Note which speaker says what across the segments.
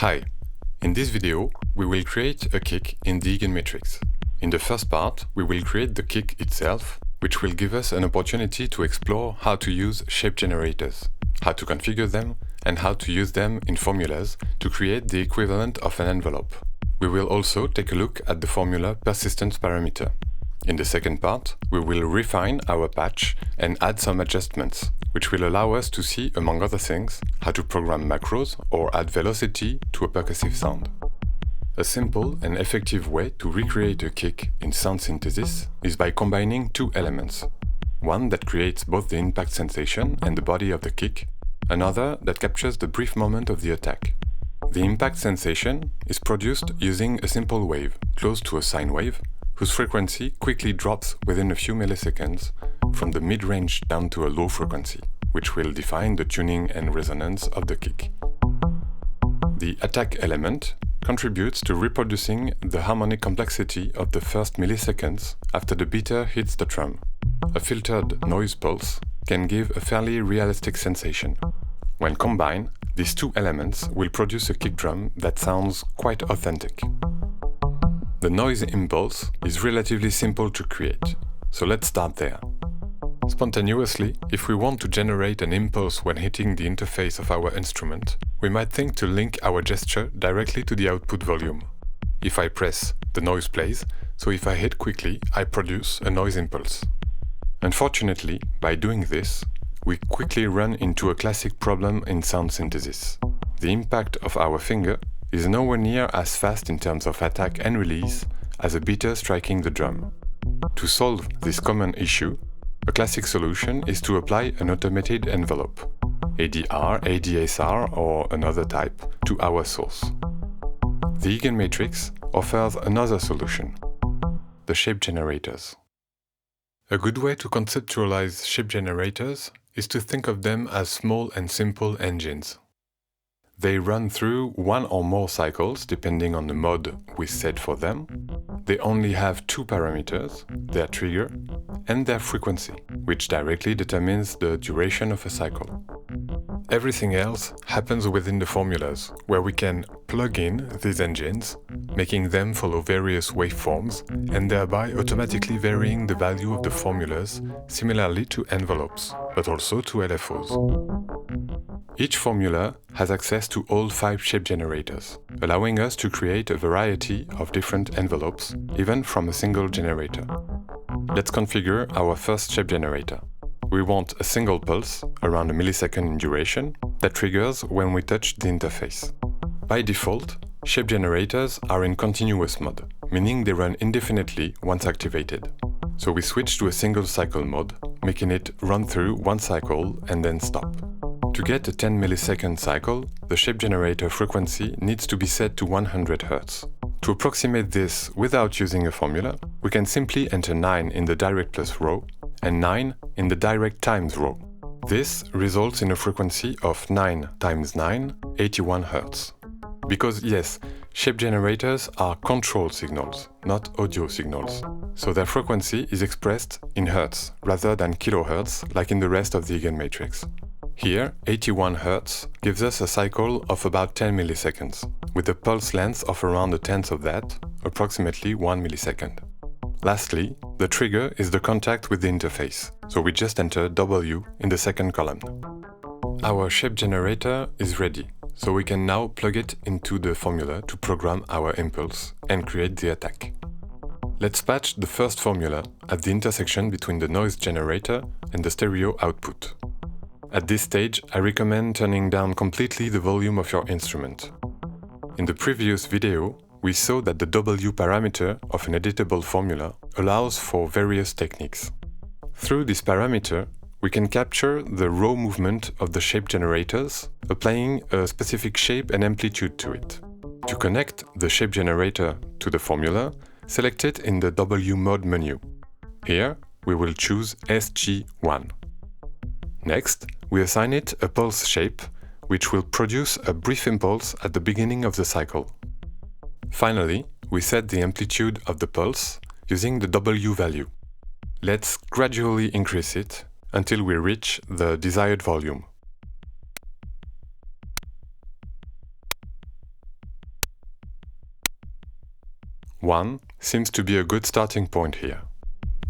Speaker 1: Hi, in this video we will create a kick in the EaganMatrix. In the first part we will create the kick itself, which will give us an opportunity to explore how to use shape generators, how to configure them, and how to use them in formulas to create the equivalent of an envelope. We will also take a look at the formula persistence parameter. In the second part, we will refine our patch and add some adjustments, which will allow us to see, among other things, how to program macros or add velocity to a percussive sound. A simple and effective way to recreate a kick in sound synthesis is by combining two elements. One that creates both the impact sensation and the body of the kick, another that captures the brief moment of the attack. The impact sensation is produced using a simple wave, close to a sine wave, whose frequency quickly drops within a few milliseconds from the mid-range down to a low frequency, which will define the tuning and resonance of the kick. The attack element contributes to reproducing the harmonic complexity of the first milliseconds after the beater hits the drum. A filtered noise pulse can give a fairly realistic sensation. When combined, these two elements will produce a kick drum that sounds quite authentic. The noise impulse is relatively simple to create, so let's start there. Spontaneously, if we want to generate an impulse when hitting the interface of our instrument, we might think to link our gesture directly to the output volume. If I press, the noise plays, so if I hit quickly, I produce a noise impulse. Unfortunately, by doing this, we quickly run into a classic problem in sound synthesis. The impact of our finger is nowhere near as fast in terms of attack and release as a beater striking the drum. To solve this common issue, a classic solution is to apply an automated envelope, ADR, ADSR or another type, to our source. The EaganMatrix offers another solution, the shape generators. A good way to conceptualize shape generators is to think of them as small and simple engines. They run through one or more cycles depending on the mode we set for them. They only have two parameters, their trigger and their frequency, which directly determines the duration of a cycle. Everything else happens within the formulas, where we can plug in these engines, making them follow various waveforms and thereby automatically varying the value of the formulas similarly to envelopes, but also to LFOs. Each formula has access to all 5 shape generators, allowing us to create a variety of different envelopes, even from a single generator. Let's configure our first shape generator. We want a single pulse, around a millisecond in duration, that triggers when we touch the interface. By default, shape generators are in continuous mode, meaning they run indefinitely once activated. So we switch to a single cycle mode, making it run through one cycle and then stop. To get a 10 millisecond cycle, the shape generator frequency needs to be set to 100 Hz. To approximate this without using a formula, we can simply enter 9 in the direct plus row and 9 in the direct times row. This results in a frequency of 9 times 9, 81 Hz. Because yes, shape generators are control signals, not audio signals, so their frequency is expressed in Hz rather than kilohertz like in the rest of the EaganMatrix. Here, 81 Hz gives us a cycle of about 10 milliseconds, with a pulse length of around a tenth of that, approximately 1 millisecond. Lastly, the trigger is the contact with the interface, so we just enter W in the second column. Our shape generator is ready, so we can now plug it into the formula to program our impulse and create the attack. Let's patch the first formula at the intersection between the noise generator and the stereo output. At this stage, I recommend turning down completely the volume of your instrument. In the previous video, we saw that the W parameter of an editable formula allows for various techniques. Through this parameter, we can capture the raw movement of the shape generators, applying a specific shape and amplitude to it. To connect the shape generator to the formula, select it in the W mode menu. Here, we will choose SG1. Next, we assign it a pulse shape, which will produce a brief impulse at the beginning of the cycle. Finally, we set the amplitude of the pulse using the W value. Let's gradually increase it until we reach the desired volume. 1 seems to be a good starting point here.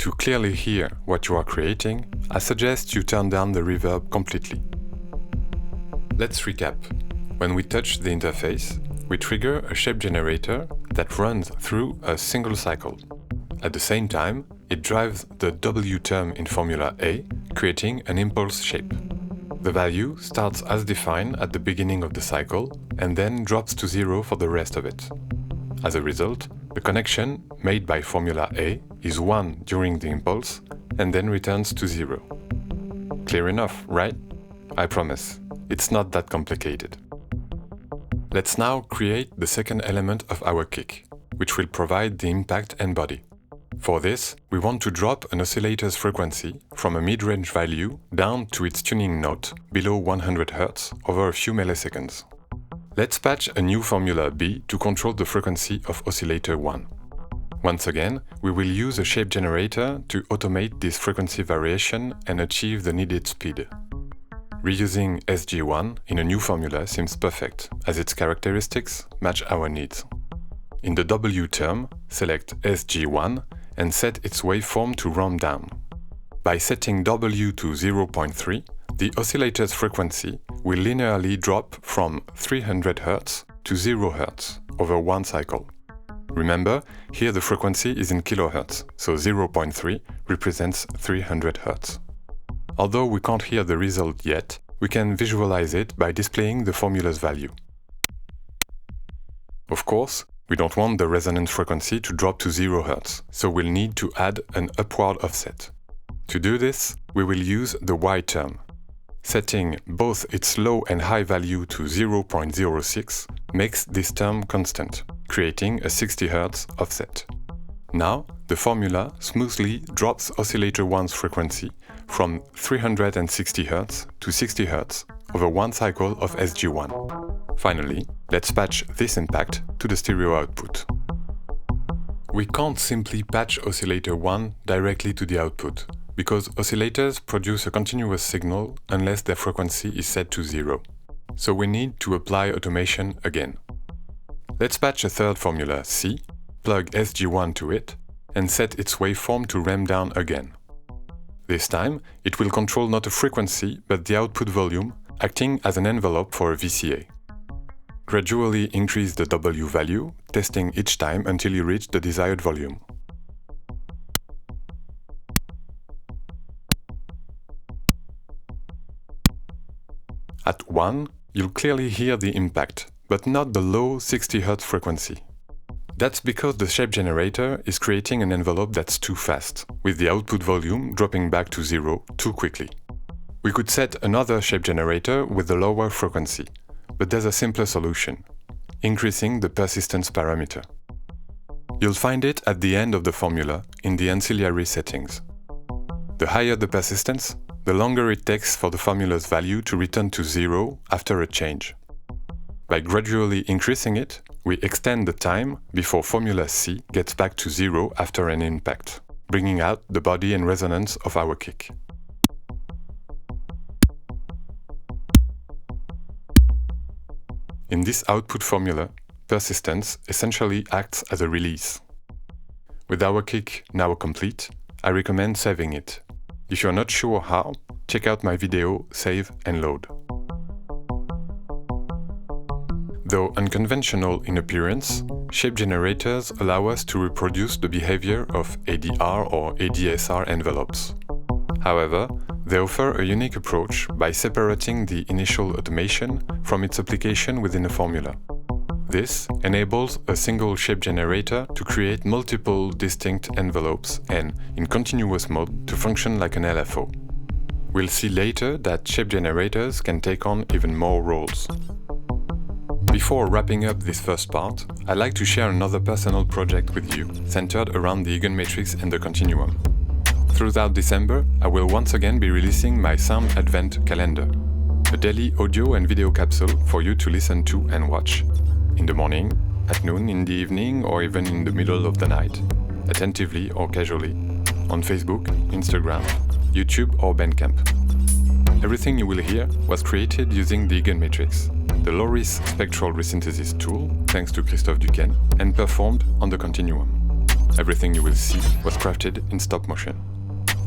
Speaker 1: To clearly hear what you are creating, I suggest you turn down the reverb completely. Let's recap. When we touch the interface, we trigger a shape generator that runs through a single cycle. At the same time, it drives the W term in formula A, creating an impulse shape. The value starts as defined at the beginning of the cycle and then drops to 0 for the rest of it. As a result, the connection made by formula A is 1 during the impulse and then returns to 0. Clear enough, right? I promise, it's not that complicated. Let's now create the second element of our kick, which will provide the impact and body. For this, we want to drop an oscillator's frequency from a mid-range value down to its tuning note below 100 Hz over a few milliseconds. Let's patch a new formula B to control the frequency of oscillator 1. Once again, we will use a shape generator to automate this frequency variation and achieve the needed speed. Reusing SG1 in a new formula seems perfect, as its characteristics match our needs. In the W term, select SG1 and set its waveform to ramp down. By setting W to 0.3, the oscillator's frequency will linearly drop from 300 Hz to 0 Hz over one cycle. Remember, here the frequency is in kHz, so 0.3 represents 300 Hz. Although we can't hear the result yet, we can visualize it by displaying the formula's value. Of course, we don't want the resonance frequency to drop to 0 Hz, so we'll need to add an upward offset. To do this, we will use the Y term. Setting both its low and high value to 0.06 makes this term constant, creating a 60 Hz offset. Now, the formula smoothly drops oscillator 1's frequency from 360 Hz to 60 Hz over one cycle of SG1. Finally, let's patch this impact to the stereo output. We can't simply patch oscillator 1 directly to the output, because oscillators produce a continuous signal unless their frequency is set to 0. So we need to apply automation again. Let's patch a third formula C, plug SG1 to it, and set its waveform to ramp down again. This time, it will control not a frequency, but the output volume, acting as an envelope for a VCA. Gradually increase the W value, testing each time until you reach the desired volume. At 1, you'll clearly hear the impact, but not the low 60 Hz frequency. That's because the shape generator is creating an envelope that's too fast, with the output volume dropping back to 0 too quickly. We could set another shape generator with a lower frequency, but there's a simpler solution: increasing the persistence parameter. You'll find it at the end of the formula in the ancillary settings. The higher the persistence, the longer it takes for the formula's value to return to 0 after a change. By gradually increasing it, we extend the time before formula C gets back to 0 after an impact, bringing out the body and resonance of our kick. In this output formula, persistence essentially acts as a release. With our kick now complete, I recommend saving it. If you're not sure how, check out my video Save and Load. Though unconventional in appearance, shape generators allow us to reproduce the behavior of ADR or ADSR envelopes. However, they offer a unique approach by separating the initial automation from its application within a formula. This enables a single shape generator to create multiple distinct envelopes and, in continuous mode, to function like an LFO. We'll see later that shape generators can take on even more roles. Before wrapping up this first part, I'd like to share another personal project with you, centered around the EaganMatrix and the Continuum. Throughout December, I will once again be releasing my Sound Advent calendar, a daily audio and video capsule for you to listen to and watch, in the morning, at noon, in the evening, or even in the middle of the night, attentively or casually, on Facebook, Instagram, YouTube or Bandcamp. Everything you will hear was created using the EaganMatrix. the low-res spectral resynthesis tool, thanks to Christophe Duquesne, and performed on the Continuum. Everything you will see was crafted in stop motion.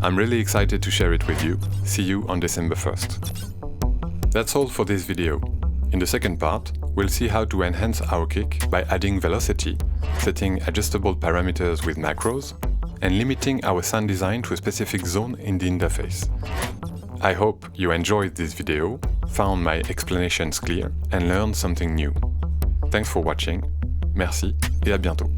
Speaker 1: I'm really excited to share it with you. See you on December 1st. That's all for this video. In the second part, we'll see how to enhance our kick by adding velocity, setting adjustable parameters with macros, and limiting our sound design to a specific zone in the interface. I hope you enjoyed this video, found my explanations clear, and learned something new. Thanks for watching, merci et à bientôt.